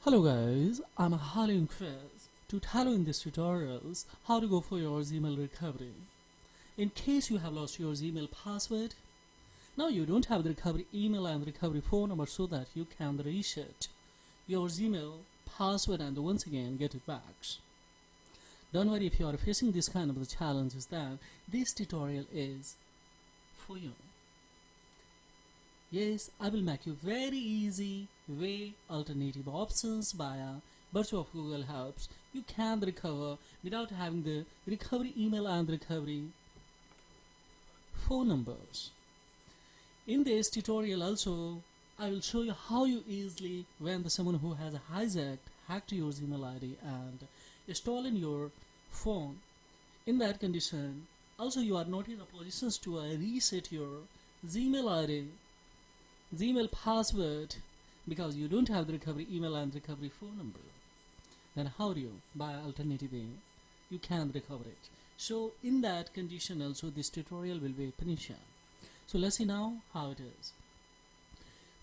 Hello guys, I'm Halim Chris to tell you in this tutorials how to go for your Gmail recovery. In case you have lost your Gmail password, now you don't have the recovery email and the recovery phone number so that you can reset your Gmail password and once again get it back. Don't worry if you are facing this kind of the challenges, then this tutorial is for you. Yes, I will make you very easy way alternative options via virtue of Google Helps. You can recover without having the recovery email and recovery phone numbers. In this tutorial also, I will show you how you easily, when someone who has hacked your Gmail ID and stolen your phone, in that condition, also you are not in a position to reset your Gmail ID, Gmail password, because you don't have the recovery email and recovery phone number. Then how do you, by alternative way, you can recover it? So in that condition also this tutorial will be finished. So let's see now how it is.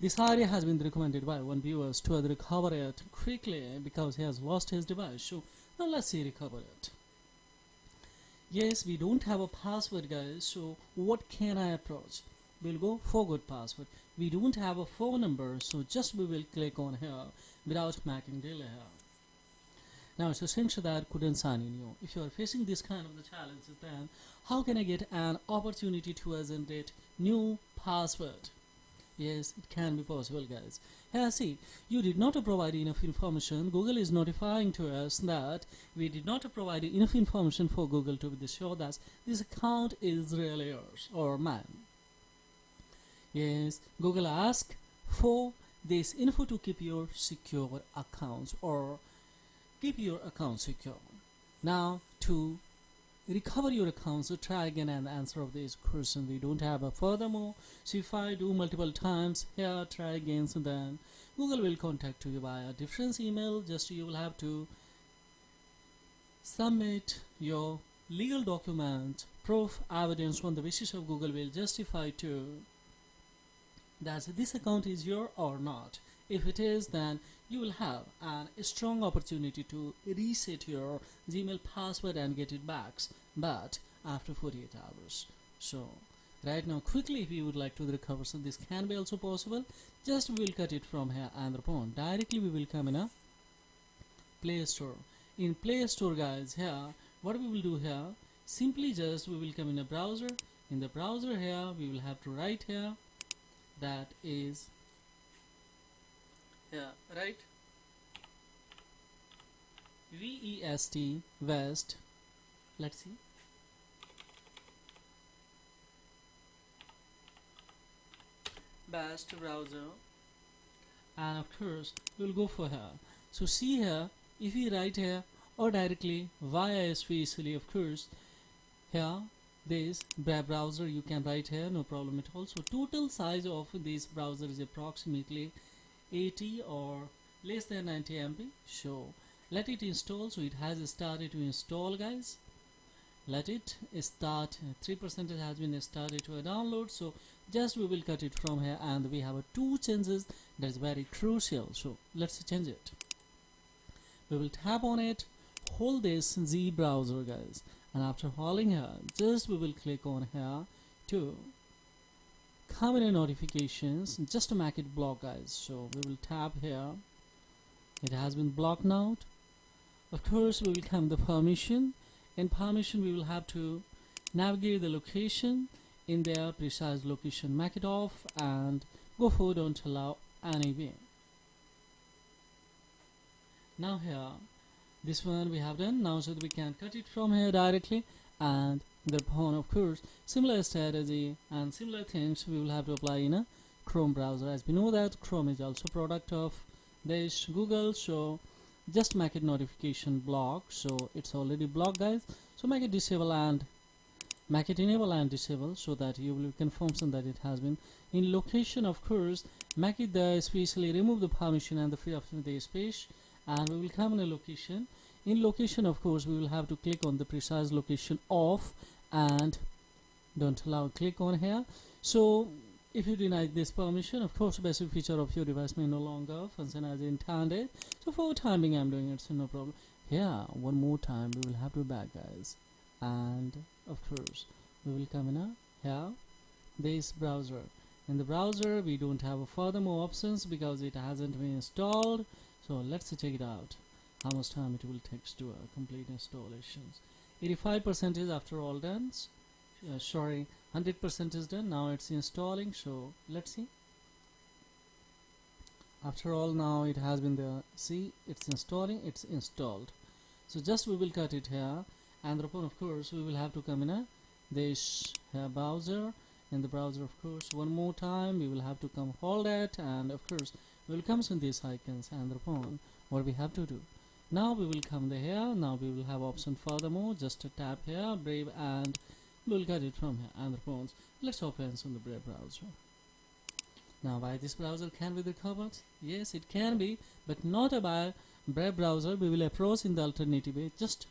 This area has been recommended by one viewer to recover it quickly because he has lost his device. So now let's see recover it. Yes, we don't have a password guys, so what can I approach? We'll go forgot password. We don't have a phone number, so just we will click on here without making delay here. Now it's essential that couldn't sign in you. If you are facing this kind of the challenges, then how can I get an opportunity to generate new password? Yes, it can be possible guys. Here see, you did not provide enough information. Google is notifying to us that we did not provide enough information for Google to be sure that this account is really yours or mine. Yes, Google asks for this info to keep your secure accounts or keep your account secure. Now to recover your accounts, so try again and answer of this question. We don't have a furthermore. So if I do multiple times here, try again, so then Google will contact you via different email. Just you will have to submit your legal document, proof, evidence on the basis of Google will justify to that this account is your or not. If it is, then you will have a strong opportunity to reset your Gmail password and get it back, but after 48 hours. So right now quickly if you would like to recover, so this can be also possible. Just we will cut it from here and upon directly we will come in a Play Store. In Play Store guys, here what we will do here, simply just we will come in a browser. In the browser here we will have to write here, that is right, VEST, let's see, best browser, and of course we will go for here. So see here, if we write here or directly via especially, of course here this browser you can write here, no problem at all. So total size of this browser is approximately 80 or less than 90 MB. So let it install. So it has started to install guys. Let it start. 3% has been started to download. So just we will cut it from here, and we have two changes that's very crucial. So let's change it. We will tap on it, hold this Z browser guys, and after holding here, just we will click on here to come in notifications just to make it block guys. So we will tap here, it has been blocked now. Of course we will come the permission. In permission we will have to navigate the location. In their precise location, make it off and go for don't allow anyway. Now here this one we have done now, so that we can cut it from here directly, and thereupon of course similar strategy and similar things we will have to apply in a Chrome browser. As we know that Chrome is also product of this Google, so just make it notification block. So it's already blocked guys, so make it disable and make it enable and disable, so that you will confirm that it has been in location. Of course make it the especially remove the permission and the free of the space, and we will come in a location. In location of course we will have to click on the precise location off and don't allow, click on here. So if you deny this permission, of course basic feature of your device may no longer function as intended. So for time being I'm doing it, so no problem. Here one more time we will have to back, guys, and of course we will come in here this browser. In the browser we don't have a further more options because it hasn't been installed. So let's check it out how much time it will take to complete installations. 85% is after all done. Sorry, 100% is done. Now it's installing. So let's see. After all, now it has been there. See, it's installing. It's installed. So just we will cut it here, and upon of course we will have to come in this browser. In the browser, of course, one more time we will have to come hold it, and of course we will come in these icons, and upon what we have to do. Now we will come here. Now we will have option furthermore. Just to tap here, Brave, and we will get it from here. And upon let's open on the Brave browser. Now, why this browser can be recovered? Yes, it can be, but not by Brave browser. We will approach in the alternative way. Just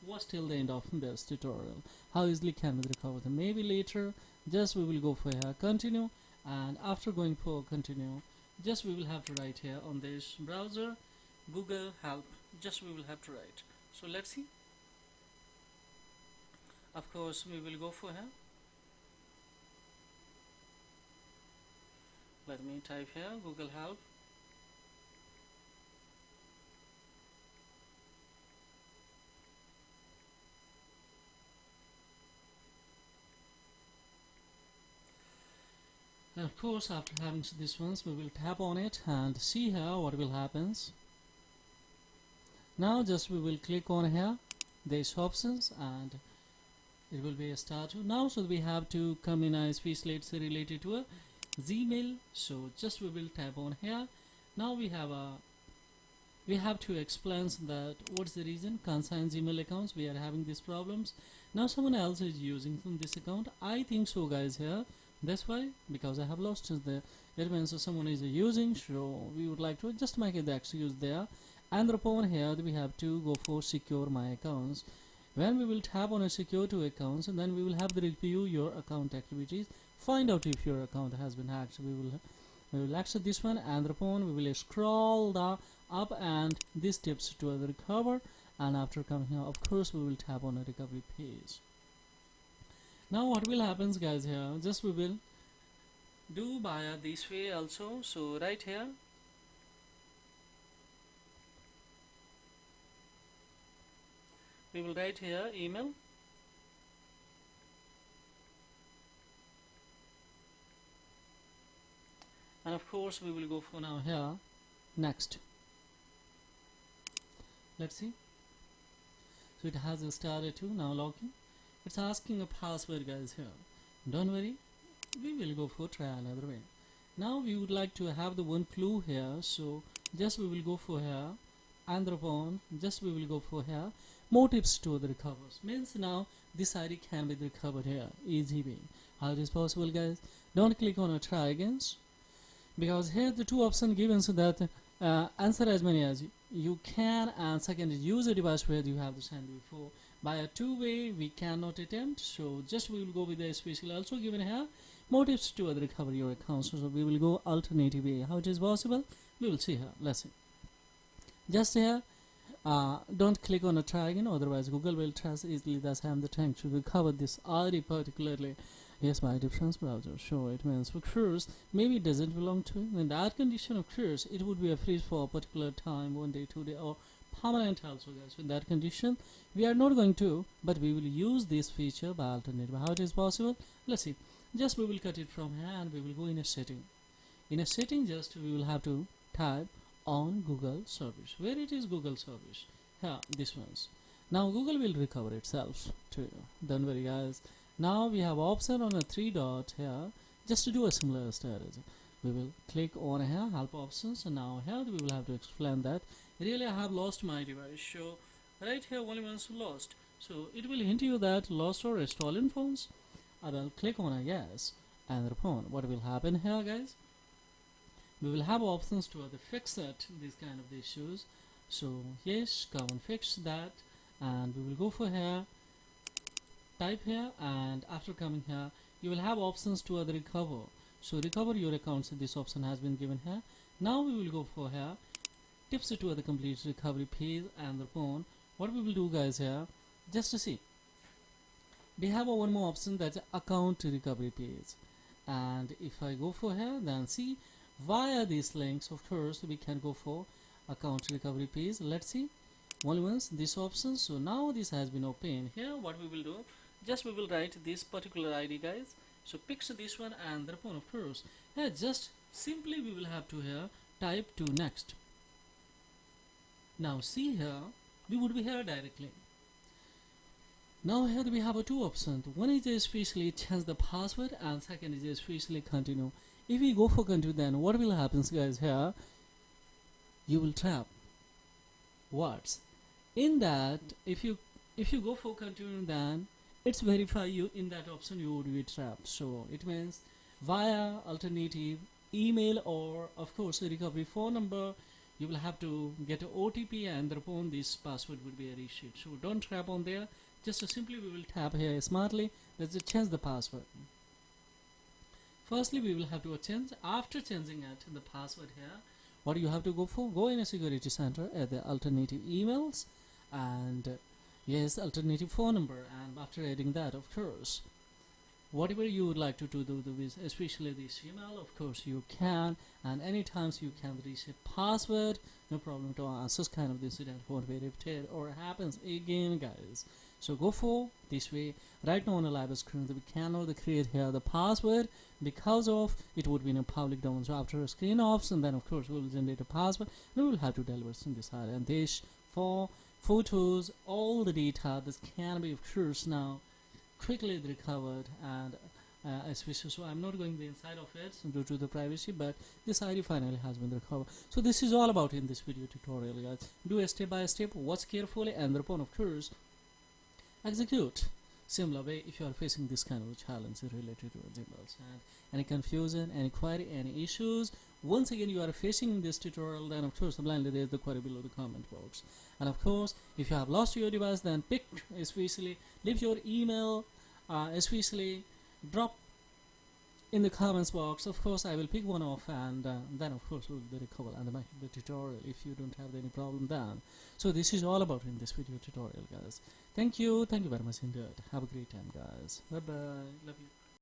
watch till the end of this tutorial. How easily can be recovered? Maybe later. Just we will go for here continue, and after going for continue, just we will have to write here on this browser Google help. Just we will have to write. So let's see. Of course we will go for here. Let me type here Google help. And of course after having this ones we will tap on it and see here what will happen. Now just we will click on here these options and it will be a start. Now so we have to come in a space, let's say related to a Gmail. So just we will tap on here. Now we have to explain that what's the reason consigns email accounts we are having these problems. Now someone else is using from this account, I think so, guys. Here that's why, because I have lost the it means someone is using, so we would like to just make it the excuse there. And upon here we have to go for secure my accounts. When we will tap on a secure to accounts, and then we will have to review your account activities, find out if your account has been hacked. So we will access this one, and upon we will scroll up and these tips to the recover, and after coming here of course we will tap on a recovery page. Now what will happen, guys, here just we will do by this way also. So right here we will write here email, and of course we will go for now here next. Let's see. So it has started to now login. It's asking a password, guys. Here don't worry, we will go for try another way. Now we would like to have the one clue here, so just we will go for here, and upon just we will go for here more tips to the recovers. Means now this ID can be recovered here easy way. How it is possible, guys? Don't click on a try again, because here the two options given, so that answer as many as you can, and second is use a device where you have the send before. By a two-way we cannot attempt, so just we will go with the special also given here more tips to recover your accounts. So we will go alternative way. How it is possible, we will see here. Let's see. Just here don't click on a try again, otherwise Google will trace easily. That's I'm the time to recover this ID particularly. Yes, my difference browser. So it means of course maybe it doesn't belong to. In that condition, of course it would be a freeze for a particular time, 1 day, 2 day, or permanent also, guys. With that condition we are not going to, but we will use this feature by alternative. How it is possible, let's see. Just we will cut it from here and we will go in a setting. In a setting, just we will have to type on Google service. Where it is Google service? Here, this one's. Now Google will recover itself to you. Don't worry, guys. Now we have option on a 3 dot here. Just to do a similar strategy, we will click on here help options, and now here we will have to explain that really I have lost my device. So right here only once lost, so it will hint you that lost or stolen phones. I will click on a yes, and upon what will happen here, guys, we will have options to fix it, these kind of issues. So yes, come and fix that, and we will go for here, type here, and after coming here you will have options to recover. So recover your accounts, this option has been given here. Now we will go for here tips to the complete recovery page and the phone. What we will do, guys, here, just to see, we have a one more option, that's account recovery page. And if I go for here, then see, via these links, of course, we can go for account recovery page. Let's see, only once this option. So now this has been opened. Here what we will do, just we will write this particular ID, guys. So pick this one and the phone, of course. Here just simply we will have to here type to next. Now see here, we would be here directly. Now here we have two options. One is especially change the password and second is especially continue. If we go for continue, then what will happen, guys? Here you will tap words. In that, if you go for continue, then it's verify you in that option you would be trapped. So it means via alternative email or of course a recovery phone number, you will have to get an OTP and upon this password would be reissued. So don't trap on there. Just simply we will tap here smartly. Let's just change the password. Firstly, we will have to change. After changing it, the password here, what you have to go for? Go in a security center at the alternative emails and yes, alternative phone number. And after adding that, of course, whatever you would like to do with, especially this email, of course you can. And any times you can reset password, no problem to answer kind of incident won't be repeated or happens again, guys. So go for this way. Right now on the live screen, we cannot create here the password because of it would be in a public domain. So after a screen off, and then of course we will generate a password and we will have to deliver in this area. And this for photos, all the data this can be of course now quickly recovered and especially, so I'm not going the inside of it due to the privacy, but this ID finally has been recovered. So this is all about in this video tutorial, guys. Do a step by step, watch carefully, and thereupon of course execute similar way if you are facing this kind of challenge related to emails. And any confusion, any query, any issues, once again you are facing this tutorial, then of course blindly there is the query below the comment box. And of course if you have lost your device, then pick especially leave your email, especially drop in the comments box. Of course I will pick one off and then of course we will recover and make the tutorial if you don't have any problem then. So this is all about in this video tutorial, guys. Thank you very much indeed. Have a great time, guys. Bye bye. Love you.